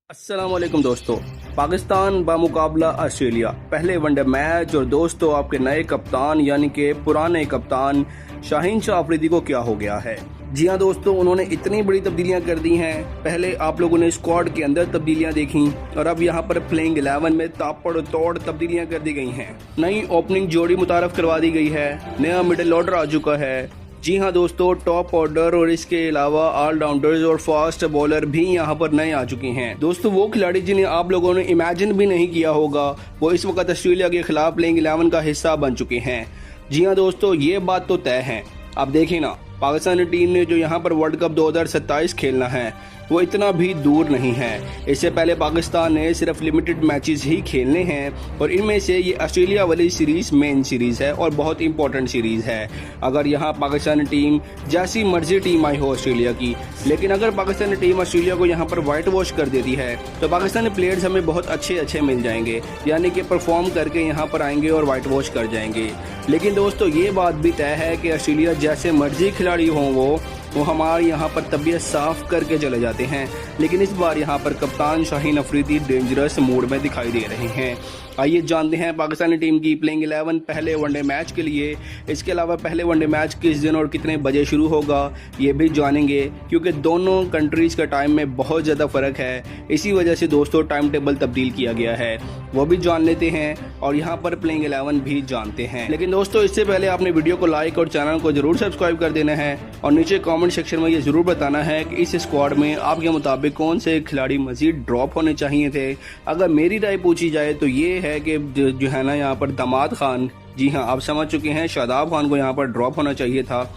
अस्सलाम वालेकुम दोस्तों। पाकिस्तान बामुकाबला ऑस्ट्रेलिया पहले वनडे मैच और दोस्तों आपके नए कप्तान यानी कि पुराने कप्तान शाहीन शाह अफरीदी को क्या हो गया है। जी हाँ दोस्तों, उन्होंने इतनी बड़ी तब्दीलियां कर दी हैं। पहले आप लोगों ने स्क्वाड के अंदर तब्दीलियां देखी और अब यहाँ पर प्लेइंग 11 में तापड़ तोड़ तब्दीलियां कर दी गई हैं। नई ओपनिंग जोड़ी मुतारफ करवा दी गई है, नया मिडिल ऑर्डर आ चुका है। जी हाँ दोस्तों, टॉप ऑर्डर और इसके अलावा ऑलराउंडर्स और फास्ट बॉलर भी यहाँ पर नए आ चुके हैं। दोस्तों वो खिलाड़ी जिन्हें आप लोगों ने इमेजिन भी नहीं किया होगा वो इस वक्त ऑस्ट्रेलिया के खिलाफ प्लेइंग 11 का हिस्सा बन चुके हैं। जी हाँ दोस्तों, ये बात तो तय है। आप देखें ना, पाकिस्तानी टीम ने जो यहाँ पर वर्ल्ड कप 2027 खेलना है वो इतना भी दूर नहीं है। इससे पहले पाकिस्तान ने सिर्फ लिमिटेड मैचेस ही खेलने हैं और इनमें से ये ऑस्ट्रेलिया वाली सीरीज मेन सीरीज है और बहुत इंपॉर्टेंट सीरीज है। अगर यहाँ पाकिस्तानी टीम जैसी मर्जी टीम आई हो ऑस्ट्रेलिया की, लेकिन अगर पाकिस्तानी टीम ऑस्ट्रेलिया को यहाँ पर वाइट वॉश कर देती है तो पाकिस्तानी प्लेयर्स हमें बहुत अच्छे मिल जाएंगे, यानी कि परफॉर्म करके यहाँ पर आएंगे और वाइट वॉश कर जाएंगे। लेकिन दोस्तों ये बात भी तय है कि ऑस्ट्रेलिया जैसे मर्जी खिलाड़ी हों वो हमारे यहाँ पर तबीयत साफ करके चले जाते हैं। लेकिन इस बार यहाँ पर कप्तान शाहीन अफरीदी डेंजरस मूड में दिखाई दे रहे हैं। आइए जानते हैं पाकिस्तानी टीम की प्लेइंग 11 पहले वनडे मैच के लिए। इसके अलावा पहले वनडे मैच किस दिन और कितने बजे शुरू होगा ये भी जानेंगे, क्योंकि दोनों कंट्रीज़ का टाइम में बहुत ज़्यादा फ़र्क है। इसी वजह से दोस्तों टाइम टेबल तब्दील किया गया है, वो भी जान लेते हैं और यहाँ पर प्लेइंग 11 भी जानते हैं। लेकिन दोस्तों इससे पहले आपने वीडियो को लाइक और चैनल को ज़रूर सब्सक्राइब कर देना है और नीचे कॉमेंट सेक्शन में ये ज़रूर बताना है कि इस स्क्वाड में आपके मुताबिक कौन से खिलाड़ी मज़ीद ड्रॉप होने चाहिए थे। अगर मेरी राय पूछी जाए तो ये है कि जो है ना यहाँ पर दामाद खान, जी हाँ आप समझ चुके हैं, शादाब खान को यहाँ पर ड्रॉप होना चाहिए था।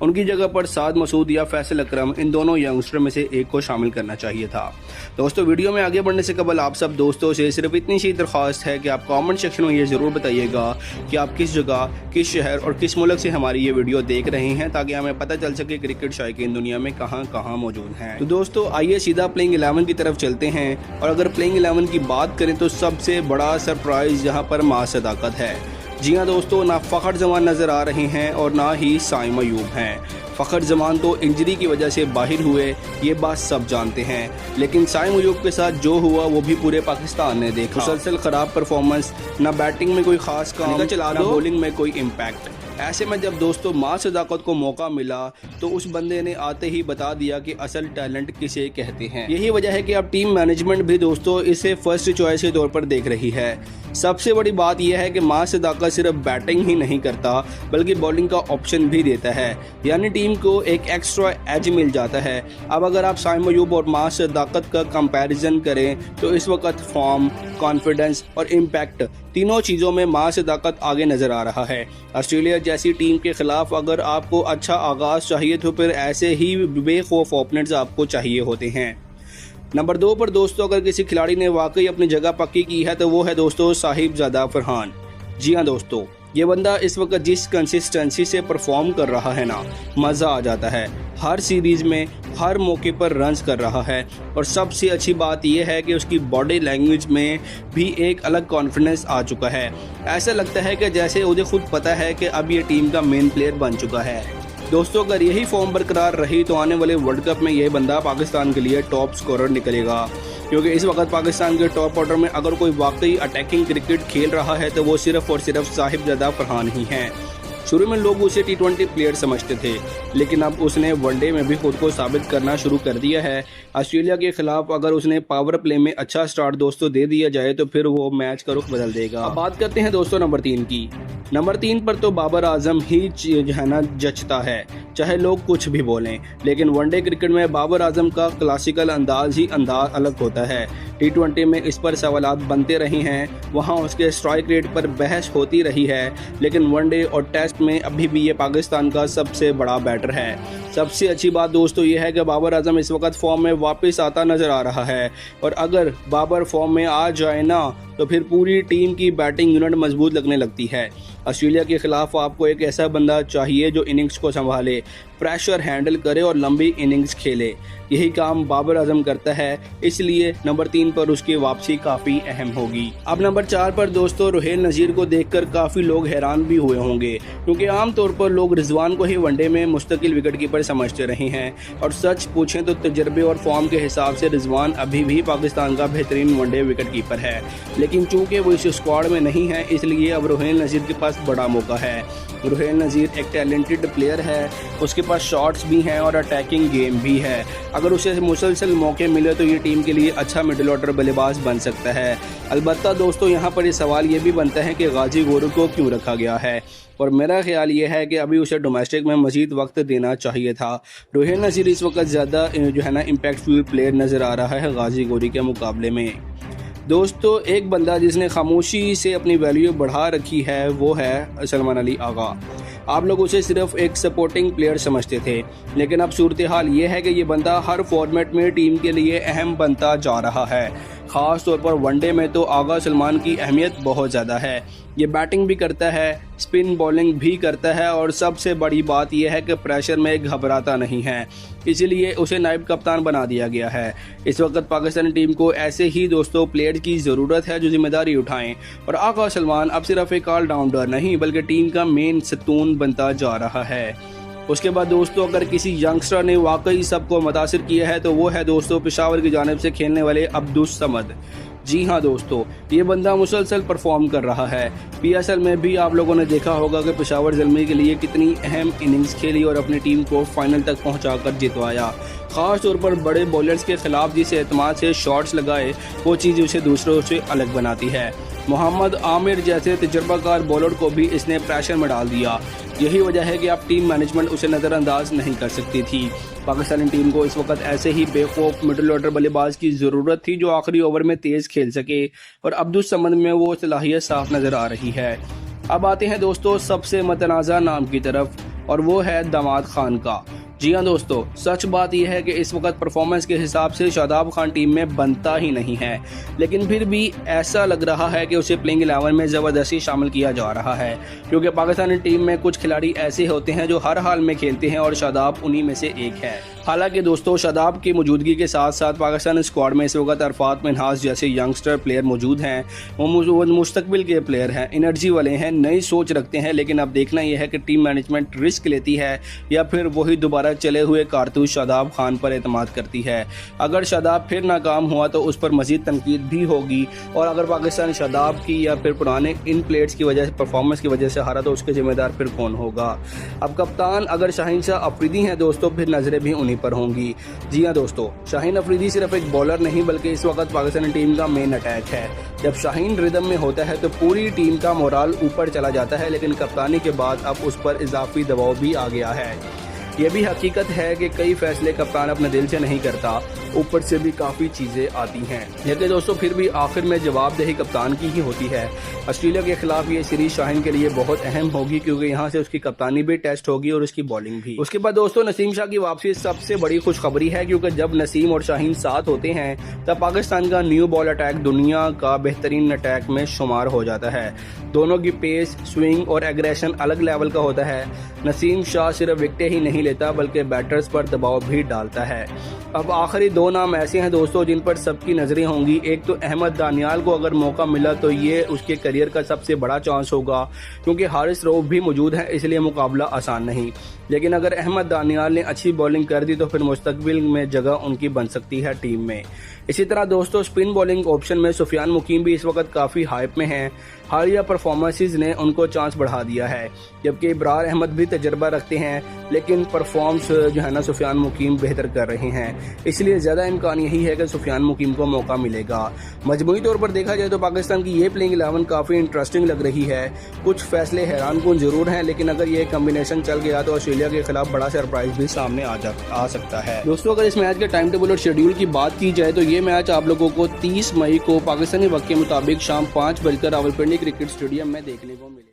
उनकी जगह पर साद मसूद या फैसल अकरम, इन दोनों यंगस्टर में से एक को शामिल करना चाहिए था। दोस्तों वीडियो में आगे बढ़ने से कबल आप सब दोस्तों से सिर्फ इतनी सी दरख्वास्त है कि आप कमेंट सेक्शन में ये ज़रूर बताइएगा कि आप किस जगह, किस शहर और किस मुल्क से हमारी ये वीडियो देख रहे हैं, ताकि हमें पता चल सके क्रिकेट शायकीन दुनिया में कहाँ कहाँ मौजूद हैं। तो दोस्तों आइए सीधा प्लेइंग 11 की तरफ चलते हैं। और अगर प्लेइंग 11 की बात करें तो सबसे बड़ा सरप्राइज़ यहाँ पर मां सदाकत है। जी हाँ दोस्तों, ना फ़खर जमान नज़र आ रहे हैं और ना ही साइम अयूब हैं। फ़खर जमान तो इंजरी की वजह से बाहर हुए, ये बात सब जानते हैं, लेकिन साइम अयूब के साथ जो हुआ वो भी पूरे पाकिस्तान ने देखा। मुसलसल ख़राब परफॉर्मेंस, ना बैटिंग में कोई ख़ास काम, ना बॉलिंग में कोई इम्पैक्ट। ऐसे में जब दोस्तों मां सदाकत को मौका मिला तो उस बंदे ने आते ही बता दिया कि असल टैलेंट किसे कहते हैं। यही वजह है कि अब टीम मैनेजमेंट भी दोस्तों इसे फर्स्ट चॉइस के तौर पर देख रही है। सबसे बड़ी बात यह है कि मां सदाकत सिर्फ बैटिंग ही नहीं करता बल्कि बॉलिंग का ऑप्शन भी देता है, यानी टीम को एक एक्स्ट्रा एज मिल जाता है। अब अगर आप साइम अयूब और मां सदाकत का कंपैरिजन करें तो इस वक्त फॉर्म, कॉन्फिडेंस और इम्पैक्ट तीनों चीज़ों में मां सदाकत आगे नज़र आ रहा है। ऑस्ट्रेलिया जैसी टीम के खिलाफ अगर आपको अच्छा आगाज़ चाहिए तो फिर ऐसे ही बेखौफ ओपनर्स आपको चाहिए होते हैं। नंबर 2 पर दोस्तों अगर किसी खिलाड़ी ने वाकई अपनी जगह पक्की की है तो वो है दोस्तों साहिबजादा फरहान। जी हाँ दोस्तों, ये बंदा इस वक्त जिस कंसिस्टेंसी से परफॉर्म कर रहा है ना, मज़ा आ जाता है। हर सीरीज़ में हर मौके पर रन्स कर रहा है और सबसे अच्छी बात यह है कि उसकी बॉडी लैंग्वेज में भी एक अलग कॉन्फिडेंस आ चुका है। ऐसा लगता है कि जैसे उसे खुद पता है कि अब ये टीम का मेन प्लेयर बन चुका है। दोस्तों अगर यही फॉर्म बरकरार रही तो आने वाले वर्ल्ड कप में यह बंदा पाकिस्तान के लिए टॉप स्कोरर निकलेगा, क्योंकि इस वक्त पाकिस्तान के टॉप ऑर्डर में अगर कोई वाकई अटैकिंग क्रिकेट खेल रहा है तो वो सिर्फ और सिर्फ साहिबजादा फरहान ही हैं। शुरू में लोग उसे T20 प्लेयर समझते थे, लेकिन अब उसने वनडे में भी खुद को साबित करना शुरू कर दिया है। ऑस्ट्रेलिया के खिलाफ अगर उसने पावर प्ले में अच्छा स्टार्ट दोस्तों दे दिया जाए तो फिर वो मैच का रुख बदल देगा। अब बात करते हैं दोस्तों नंबर 3 की। नंबर 3 पर तो बाबर आजम ही जो है ना जचता है, चाहे लोग कुछ भी बोलें, लेकिन वनडे क्रिकेट में बाबर आजम का क्लासिकल अंदाज अलग होता है। T20 में इस पर सवालात बनते रहे हैं, वहाँ उसके स्ट्राइक रेट पर बहस होती रही है, लेकिन वनडे और टेस्ट में अभी भी ये पाकिस्तान का सबसे बड़ा बैटर है। सबसे अच्छी बात दोस्तों ये है कि बाबर आजम इस वक्त फॉर्म में वापस आता नज़र आ रहा है और अगर बाबर फॉर्म में आ जाए ना तो फिर पूरी टीम की बैटिंग यूनिट मजबूत लगने लगती है। ऑस्ट्रेलिया के खिलाफ आपको एक ऐसा बंदा चाहिए जो इनिंग्स को संभाले, प्रेशर हैंडल करे और लंबी इनिंग्स खेले। यही काम बाबर आजम करता है, इसलिए नंबर 3 पर उसकी वापसी काफ़ी अहम होगी। अब नंबर 4 पर दोस्तों रुहेल नज़ीर को देखकर काफ़ी लोग हैरान भी हुए होंगे, क्योंकि आमतौर पर लोग रिजवान को ही वनडे में मुस्तकिल विकेट कीपर समझते रहे हैं और सच पूछें तो तजर्बे और फॉर्म के हिसाब से रिजवान अभी भी पाकिस्तान का बेहतरीन वनडे विकेट कीपर है। लेकिन चूंकि वो इस स्क्वाड में नहीं है, इसलिए अब रुहेल नज़ीर के पास बड़ा मौका है। रुहेल नज़ीर एक टैलेंटेड प्लेयर है, उसके पास शॉट्स भी हैं और अटैकिंग गेम भी है। अगर उसे मुसलसल मौके मिले तो ये टीम के लिए अच्छा मिडिल ऑर्डर बल्लेबाज बन सकता है। अलबत्ता दोस्तों यहाँ पर ये सवाल ये भी बनता है कि गाजी गोरू को क्यों रखा गया है, और मेरा ख्याल ये है कि अभी उसे डोमेस्टिक में मजीद वक्त देना चाहिए था। रुहेल नज़ीर इस वक्त ज़्यादा जो है ना इम्पैक्टफुल प्लेयर नज़र आ रहा है गाजी गोरी के मुकाबले में। दोस्तों एक बंदा जिसने खामोशी से अपनी वैल्यू बढ़ा रखी है वो है सलमान अली आगा। आप लोग उसे सिर्फ एक सपोर्टिंग प्लेयर समझते थे, लेकिन अब सूरत हाल ये है कि ये बंदा हर फॉर्मेट में टीम के लिए अहम बनता जा रहा है। ख़ास तौर पर वनडे में तो आगा सलमान की अहमियत बहुत ज़्यादा है। ये बैटिंग भी करता है, स्पिन बॉलिंग भी करता है और सबसे बड़ी बात यह है कि प्रेशर में घबराता नहीं है, इसीलिए उसे नायब कप्तान बना दिया गया है। इस वक्त पाकिस्तानी टीम को ऐसे ही दोस्तों प्लेयर की ज़रूरत है जो जिम्मेदारी उठाएं, और आगा सलमान अब सिर्फ एक ऑलराउंडर नहीं बल्कि टीम का मेन सतून बनता जा रहा है। उसके बाद दोस्तों अगर किसी यंगस्टर ने वाकई सबको मुतासिर किया है तो वो है दोस्तों पेशावर की जानिब से खेलने वाले अब्दुस समद। जी हाँ दोस्तों, ये बंदा मुसलसल परफॉर्म कर रहा है। PSL में भी आप लोगों ने देखा होगा कि पेशावर ज़ल्मी के लिए कितनी अहम इनिंग्स खेली और अपनी टीम को फाइनल तक पहुंचाकर जितवाया। ख़ास तौर पर बड़े बॉलर्स के खिलाफ जिस एतमाद से शॉट्स लगाए वो चीज़ उसे दूसरों से अलग बनाती है। मोहम्मद आमिर जैसे तजर्बाकार बॉलर को भी इसने प्रेशर में डाल दिया। यही वजह है कि अब टीम मैनेजमेंट उसे नज़रअंदाज नहीं कर सकती थी। पाकिस्तानी टीम को इस वक्त ऐसे ही बेखौफ मिडिल ऑर्डर बल्लेबाज की ज़रूरत थी जो आखिरी ओवर में तेज़ खेल सके, और अब्दुस समद में वो सलाहियत साफ नज़र आ रही है। अब आते हैं दोस्तों सबसे मतनाज़ा नाम की तरफ, और वो है दामाद खान का। जी हाँ दोस्तों, सच बात यह है कि इस वक्त परफॉर्मेंस के हिसाब से शादाब खान टीम में बनता ही नहीं है, लेकिन फिर भी ऐसा लग रहा है कि उसे प्लेइंग 11 में ज़बरदस्ती शामिल किया जा रहा है, क्योंकि पाकिस्तानी टीम में कुछ खिलाड़ी ऐसे होते हैं जो हर हाल में खेलते हैं और शादाब उन्हीं में से एक है। हालांकि दोस्तों शादाब की मौजूदगी के साथ साथ पाकिस्तान स्क्वाड में इस वक्त अरफात मिन्हाज जैसे यंगस्टर प्लेयर मौजूद हैं। वो मुस्तकबिल के प्लेयर हैं, एनर्जी वाले हैं, नई सोच रखते हैं, लेकिन अब देखना यह है कि टीम मैनेजमेंट रिस्क लेती है या फिर वही दोबारा चले हुए कारतूस शादाब खान पर एतमाद करती है। अगर शादाब फिर नाकाम हुआ तो उस पर मजीद तनकीद भी होगी, और अगर पाकिस्तान शादाब की या फिर पुराने इन प्लेयर्स की वजह से परफॉर्मेंस की वजह से हारा तो उसके जिम्मेदार फिर कौन होगा। अब कप्तान अगर शाहीन शाह अफरीदी हैं दोस्तों, फिर नजरें भी उन्हीं पर होंगी। जी हाँ दोस्तों, शाहीन अफरीदी सिर्फ एक बॉलर नहीं बल्कि इस वक्त पाकिस्तानी टीम का मेन अटैक है। जब शाहीन रिदम में होता है तो पूरी टीम का मोराल ऊपर चला जाता है, लेकिन कप्तानी के बाद अब उस पर इजाफी दबाव भी आ गया है। यह भी हकीकत है कि कई फैसले कप्तान अपने दिल से नहीं करता, ऊपर से भी काफ़ी चीज़ें आती हैं, लेकिन दोस्तों फिर भी आखिर में जवाबदेही कप्तान की ही होती है। ऑस्ट्रेलिया के खिलाफ ये सीरीज शाहीन के लिए बहुत अहम होगी, क्योंकि यहाँ से उसकी कप्तानी भी टेस्ट होगी और उसकी बॉलिंग भी। उसके बाद दोस्तों नसीम शाह की वापसी सबसे बड़ी खुशखबरी है, क्योंकि जब नसीम और शाहीन साथ होते हैं तब पाकिस्तान का न्यू बॉल अटैक दुनिया का बेहतरीन अटैक में शुमार हो जाता है। दोनों की पेस, स्विंग और एग्रेशन अलग लेवल का होता है। नसीम शाह सिर्फ विकेटें ही नहीं लेता बल्कि बैटर्स पर दबाव भी डालता है। अब आखिरी दो नाम ऐसे हैं दोस्तों जिन पर सबकी नजरें होंगी। एक तो अहमद दानियाल को अगर मौका मिला तो ये उसके करियर का सबसे बड़ा चांस होगा, क्योंकि हारिस रऊफ भी मौजूद है, इसलिए मुकाबला आसान नहीं। लेकिन अगर अहमद दानियाल ने अच्छी बॉलिंग कर दी तो फिर मुस्तकबिल में जगह उनकी बन सकती है टीम में। इसी तरह दोस्तों स्पिन बॉलिंग ऑप्शन में सुफियान मुकीम भी इस वक्त काफ़ी हाइप में हैं। हालिया परफॉर्मेंसेस ने उनको चांस बढ़ा दिया है, जबकि इब्रार अहमद भी तजर्बा रखते हैं, लेकिन परफॉर्म्स जो है ना सुफियान मुकीम बेहतर कर रहे हैं, इसलिए ज़्यादा इम्कान यही है कि सुफियान मुकीम को मौका मिलेगा। मजमूई तौर पर देखा जाए तो पाकिस्तान की ये प्लेइंग 11 काफ़ी इंटरेस्टिंग लग रही है। कुछ फैसले हैरान कुन जरूर हैं, लेकिन अगर ये कम्बिनेशन चल गया तो ऑस्ट्रेलिया के खिलाफ बड़ा सरप्राइज भी सामने आ सकता है। दोस्तों अगर इस मैच के टाइम टेबल और शेड्यूल की बात की जाए तो ये मैच आप लोगों को 30 मई को पाकिस्तानी वक्त के मुताबिक शाम 5 बजकर रावलपिंडी क्रिकेट स्टेडियम में देखने को मिलेगा।